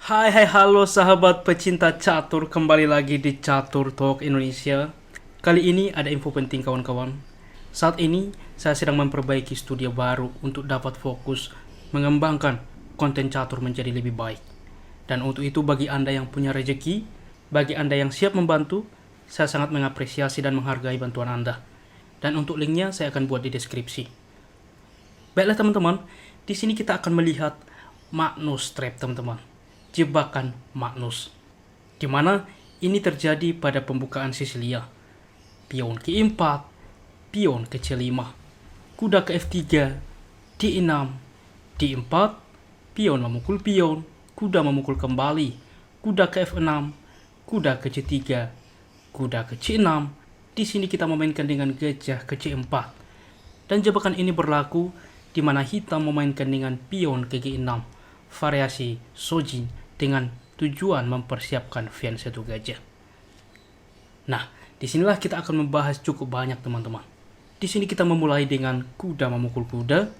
Halo sahabat pecinta catur, kembali lagi di Catur Talk Indonesia. Kali ini ada info penting kawan-kawan. Saat ini saya sedang memperbaiki studio baru untuk dapat fokus mengembangkan konten catur menjadi lebih baik. Dan untuk itu bagi Anda yang punya rezeki, bagi Anda yang siap membantu, saya sangat mengapresiasi dan menghargai bantuan Anda. Dan untuk linknya saya akan buat di deskripsi. Baiklah teman-teman, di sini kita akan melihat Magnus Trap teman-teman. Jebakan Magnus, di mana ini terjadi pada pembukaan Sisilia. Pion ke 4, pion ke C5, kuda ke F3, D6, D4, pion memukul pion, kuda memukul kembali, kuda ke F6, kuda ke C3, kuda ke C6. Di sini kita memainkan dengan gajah ke C4. Dan jebakan ini berlaku di mana hitam memainkan dengan pion ke G6, variasi Shojin, dengan tujuan mempersiapkan Vian satu gajah. Nah, disinilah kita akan membahas cukup banyak teman-teman. Di sini kita memulai dengan kuda memukul kuda,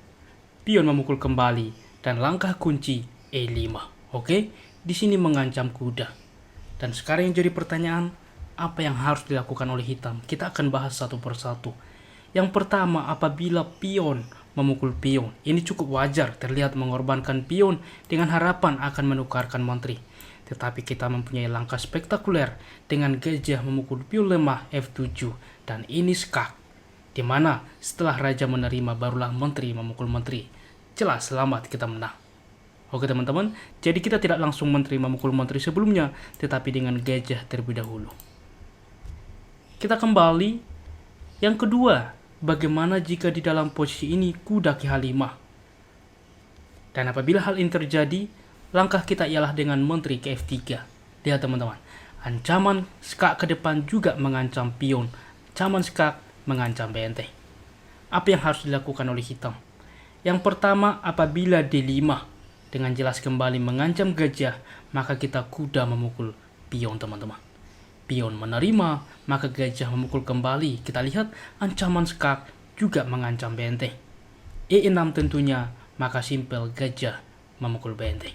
pion memukul kembali, dan langkah kunci E5. Oke, di sini mengancam kuda. Dan sekarang yang jadi pertanyaan, apa yang harus dilakukan oleh hitam? Kita akan bahas satu persatu. Yang pertama, apabila pion memukul pion, ini cukup wajar terlihat mengorbankan pion dengan harapan akan menukarkan menteri. Tetapi kita mempunyai langkah spektakuler dengan gajah memukul pion lemah F7 dan ini skak, di mana setelah raja menerima barulah menteri memukul menteri. Jelas selamat kita menang. Oke teman-teman, jadi kita tidak langsung menteri memukul menteri sebelumnya, tetapi dengan gajah terlebih dahulu. Kita kembali. Yang kedua, bagaimana jika di dalam posisi ini kuda ke H5? Dan apabila hal ini terjadi, langkah kita ialah dengan menteri ke F3. Lihat teman-teman, ancaman skak ke depan juga mengancam pion, ancaman skak mengancam benteng. Apa yang harus dilakukan oleh hitam? Yang pertama, apabila D5 dengan jelas kembali mengancam gajah, maka kita kuda memukul pion teman-teman. Pion menerima, maka gajah memukul kembali. Kita lihat ancaman skak juga mengancam benteng. E6 tentunya, maka simpel gajah memukul benteng.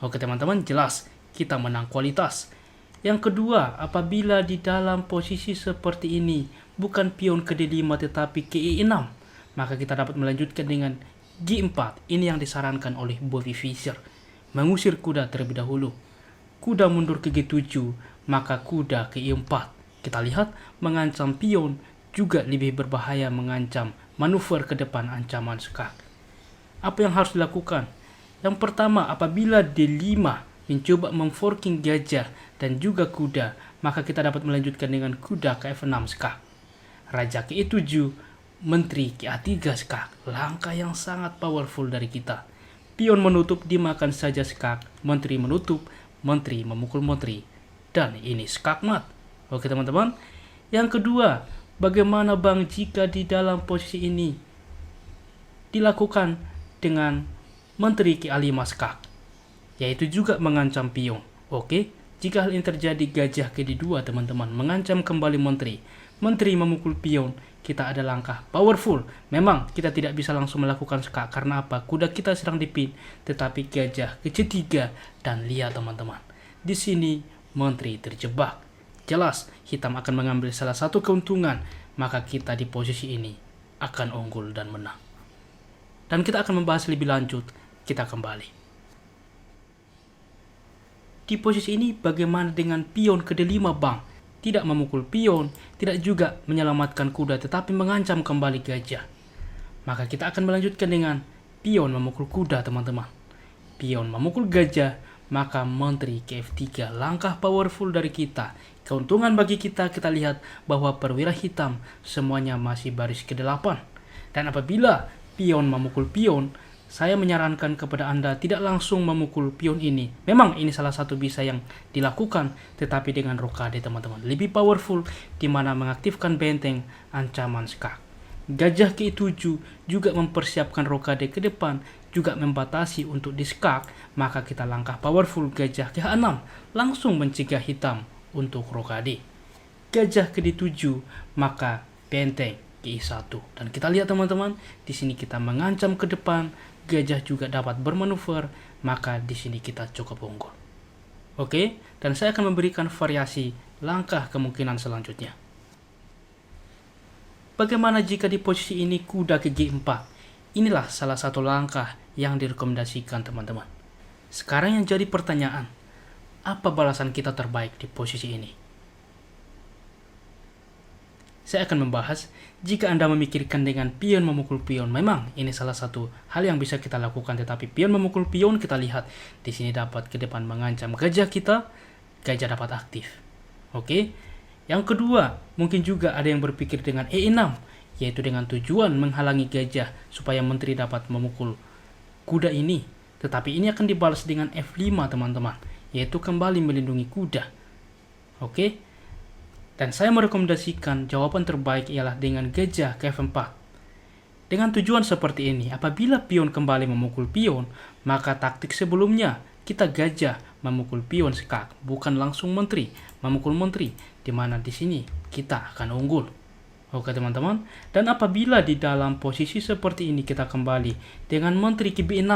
Oke teman-teman, jelas kita menang kualitas. Yang kedua, apabila di dalam posisi seperti ini bukan pion ke D5 tetapi ke E6, maka kita dapat melanjutkan dengan G4. Ini yang disarankan oleh Bobby Fischer, mengusir kuda terlebih dahulu. Kuda mundur ke G7, maka kuda ke E4. Kita lihat mengancam pion juga lebih berbahaya, mengancam manuver ke depan ancaman skak. Apa yang harus dilakukan? Yang pertama, apabila D5 mencoba memforking gajah dan juga kuda, maka kita dapat melanjutkan dengan kuda ke F6 skak. Raja ke E7, menteri ke A3 skak. Langkah yang sangat powerful dari kita. Pion menutup, dimakan saja skak. Menteri menutup, menteri memukul menteri, dan ini skakmat. Oke teman-teman. Yang kedua, bagaimana bang jika di dalam posisi ini dilakukan dengan menteri ke A5 skak, yaitu juga mengancam pion. Oke, jika hal ini terjadi, gajah ke D2 teman-teman, mengancam kembali menteri. Menteri memukul pion, kita ada langkah powerful. Memang kita tidak bisa langsung melakukan skak, karena apa? Kuda kita sedang dipin, tetapi gajah ke C3, dan lihat teman-teman, di sini menteri terjebak. Jelas hitam akan mengambil salah satu keuntungan, maka kita di posisi ini akan unggul dan menang. Dan kita akan membahas lebih lanjut. Kita kembali. Di posisi ini bagaimana dengan pion ke D5 bang? Tidak memukul pion, tidak juga menyelamatkan kuda, tetapi mengancam kembali gajah. Maka kita akan melanjutkan dengan pion memukul kuda teman-teman. Pion memukul gajah, maka menteri ke F3. Langkah powerful dari kita. Keuntungan bagi kita, kita lihat bahwa perwira hitam semuanya masih baris ke-8. Dan apabila pion memukul pion, saya menyarankan kepada Anda tidak langsung memukul pion ini. Memang ini salah satu bisa yang dilakukan, tetapi dengan rokade teman-teman. Lebih powerful, di mana mengaktifkan benteng ancaman skak. Gajah ke E7 juga mempersiapkan rokade ke depan, juga membatasi untuk diskak, maka kita langkah powerful gajah ke H6, langsung mencegah hitam untuk rokade. Gajah ke D7, maka benteng ke E1. Dan kita lihat teman-teman, di sini kita mengancam ke depan, gajah juga dapat bermanuver, maka di sini kita cukup unggul. Oke, dan saya akan memberikan variasi langkah kemungkinan selanjutnya. Bagaimana jika di posisi ini kuda ke G4? Inilah salah satu langkah yang direkomendasikan teman-teman. Sekarang yang jadi pertanyaan, apa balasan kita terbaik di posisi ini? Saya akan membahas jika Anda memikirkan dengan pion memukul pion. Memang ini salah satu hal yang bisa kita lakukan, tetapi pion memukul pion kita lihat di sini dapat ke depan mengancam gajah kita, gajah dapat aktif. Oke. Yang kedua, mungkin juga ada yang berpikir dengan E6, yaitu dengan tujuan menghalangi gajah supaya menteri dapat memukul kuda ini. Tetapi ini akan dibalas dengan F5 teman-teman, yaitu kembali melindungi kuda. Oke. Dan saya merekomendasikan jawaban terbaik ialah dengan gajah ke F4. Dengan tujuan seperti ini, apabila pion kembali memukul pion, maka taktik sebelumnya kita gajah memukul pion skak, bukan langsung menteri memukul menteri, di mana di sini kita akan unggul. Oke teman-teman, dan apabila di dalam posisi seperti ini kita kembali dengan menteri ke B6,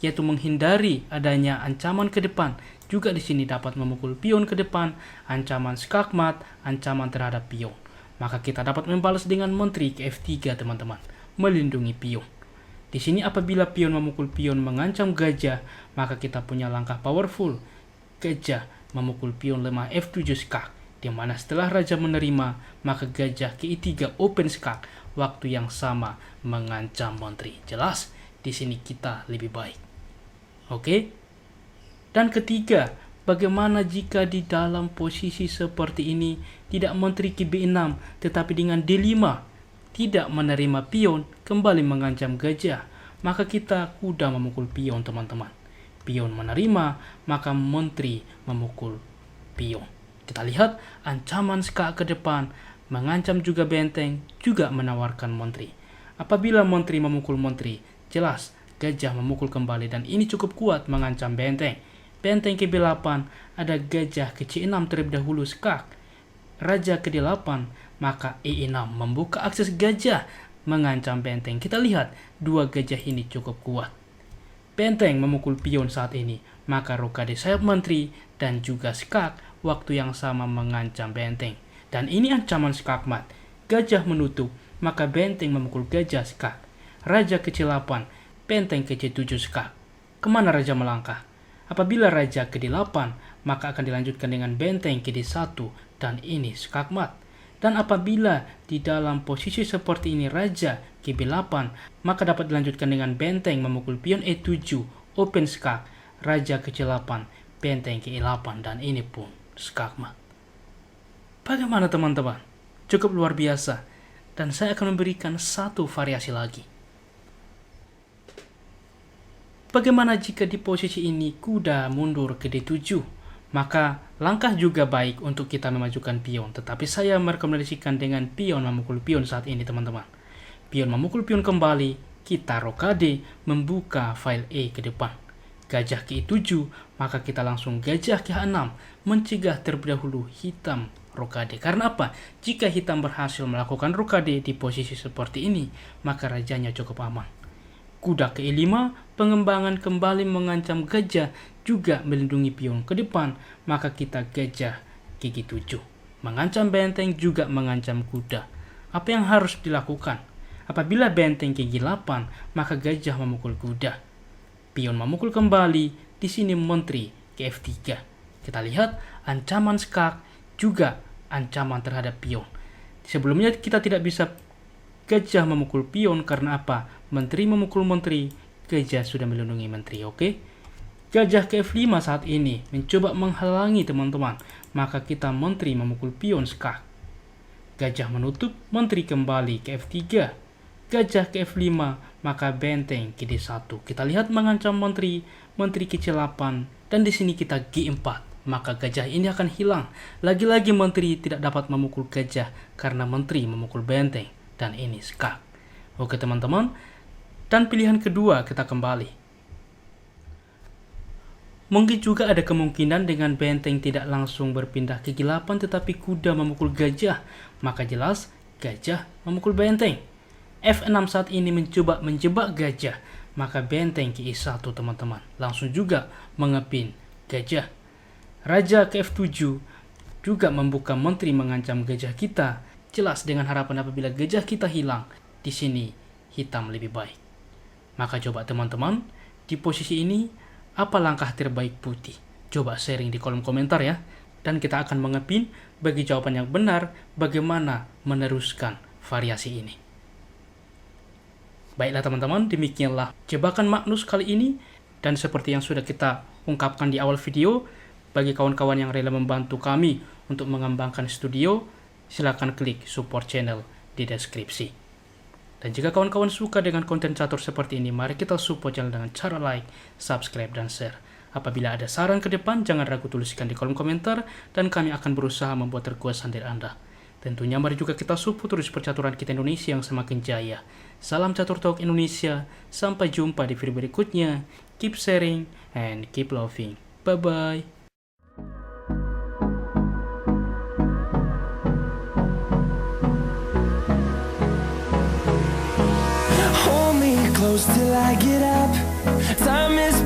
yaitu menghindari adanya ancaman ke depan, juga di sini dapat memukul pion ke depan, ancaman skakmat, ancaman terhadap pion. Maka kita dapat membalas dengan menteri ke F3 teman-teman, melindungi pion. Di sini apabila pion memukul pion mengancam gajah, maka kita punya langkah powerful. Gajah memukul pion lemah F7 skak, di mana setelah raja menerima, maka gajah ke E3 open skak, waktu yang sama mengancam menteri. Jelas, di sini kita lebih baik. Oke? Dan ketiga, bagaimana jika di dalam posisi seperti ini tidak menteri ke B6, tetapi dengan D5, tidak menerima pion, kembali mengancam gajah, maka kita kuda memukul pion teman-teman. Pion menerima, maka menteri memukul pion. Kita lihat ancaman skak ke depan, mengancam juga benteng, juga menawarkan menteri. Apabila menteri memukul menteri, jelas gajah memukul kembali dan ini cukup kuat mengancam benteng. Benteng ke B8, ada gajah ke C6 terlebih dahulu skak. Raja ke D8, maka E6 membuka akses gajah mengancam benteng. Kita lihat dua gajah ini cukup kuat. Benteng memukul pion saat ini, maka rokade sayap menteri dan juga skak waktu yang sama mengancam benteng. Dan ini ancaman skakmat. Gajah menutup, maka benteng memukul gajah skak. Raja ke C8, benteng ke C7 skak. Kemana raja melangkah? Apabila raja ke D8, maka akan dilanjutkan dengan benteng ke D1 dan ini skakmat. Dan apabila di dalam posisi seperti ini raja ke B8, maka dapat dilanjutkan dengan benteng memukul pion E7, open skak, raja ke C8, benteng ke E8 dan ini pun skakmat. Bagaimana teman-teman? Cukup luar biasa. Dan saya akan memberikan satu variasi lagi. Bagaimana jika di posisi ini kuda mundur ke D7? Maka langkah juga baik untuk kita memajukan pion. Tetapi saya merekomendasikan dengan pion memukul pion saat ini teman-teman. Pion memukul pion kembali, kita rokade membuka file E ke depan. Gajah ke E7, maka kita langsung gajah ke H6, mencegah terlebih dahulu hitam rokade. Karena apa? Jika hitam berhasil melakukan rokade di posisi seperti ini, maka rajanya cukup aman. Kuda ke E5, pengembangan kembali mengancam gajah, juga melindungi pion ke depan, maka kita gajah ke G7. Mengancam benteng juga mengancam kuda. Apa yang harus dilakukan? Apabila benteng ke G8, maka gajah memukul kuda. Pion memukul kembali, di sini menteri ke F3. Kita lihat ancaman skak, juga ancaman terhadap pion. Sebelumnya kita tidak bisa gajah memukul pion karena apa? Menteri memukul menteri, gajah sudah melindungi menteri, oke? Gajah ke F5 saat ini mencoba menghalangi teman-teman, maka kita menteri memukul pion skak. Gajah menutup, menteri kembali ke F3. Gajah ke F5, maka benteng ke D1. Kita lihat mengancam menteri, menteri ke C8, dan di sini kita G4. Maka gajah ini akan hilang. Lagi-lagi menteri tidak dapat memukul gajah karena menteri memukul benteng, dan ini skak. Oke teman-teman. Dan pilihan kedua kita kembali. Mungkin juga ada kemungkinan dengan benteng tidak langsung berpindah ke G8 tetapi kuda memukul gajah. Maka jelas gajah memukul benteng. F6 saat ini mencoba menjebak gajah. maka benteng KI1 teman-teman langsung juga mengepin gajah. Raja KF7 juga membuka menteri mengancam gajah kita. Jelas dengan harapan apabila gajah kita hilang, di sini hitam lebih baik. Maka coba teman-teman, di posisi ini apa langkah terbaik putih? Coba sharing di kolom komentar ya. Dan kita akan mengepin bagi jawaban yang benar bagaimana meneruskan variasi ini. Baiklah teman-teman, demikianlah jebakan Magnus kali ini. Dan seperti yang sudah kita ungkapkan di awal video, bagi kawan-kawan yang rela membantu kami untuk mengembangkan studio, silakan klik support channel di deskripsi. Dan jika kawan-kawan suka dengan konten catur seperti ini, mari kita support channel dengan cara like, subscribe, dan share. Apabila ada saran ke depan, jangan ragu tuliskan di kolom komentar, dan kami akan berusaha membuat terkuasan dari Anda. Tentunya mari juga kita support terus percaturan kita Indonesia yang semakin jaya. Salam Catur Talk Indonesia, sampai jumpa di video berikutnya. Keep sharing and keep loving. Bye-bye. Hold me close till I get up. Time is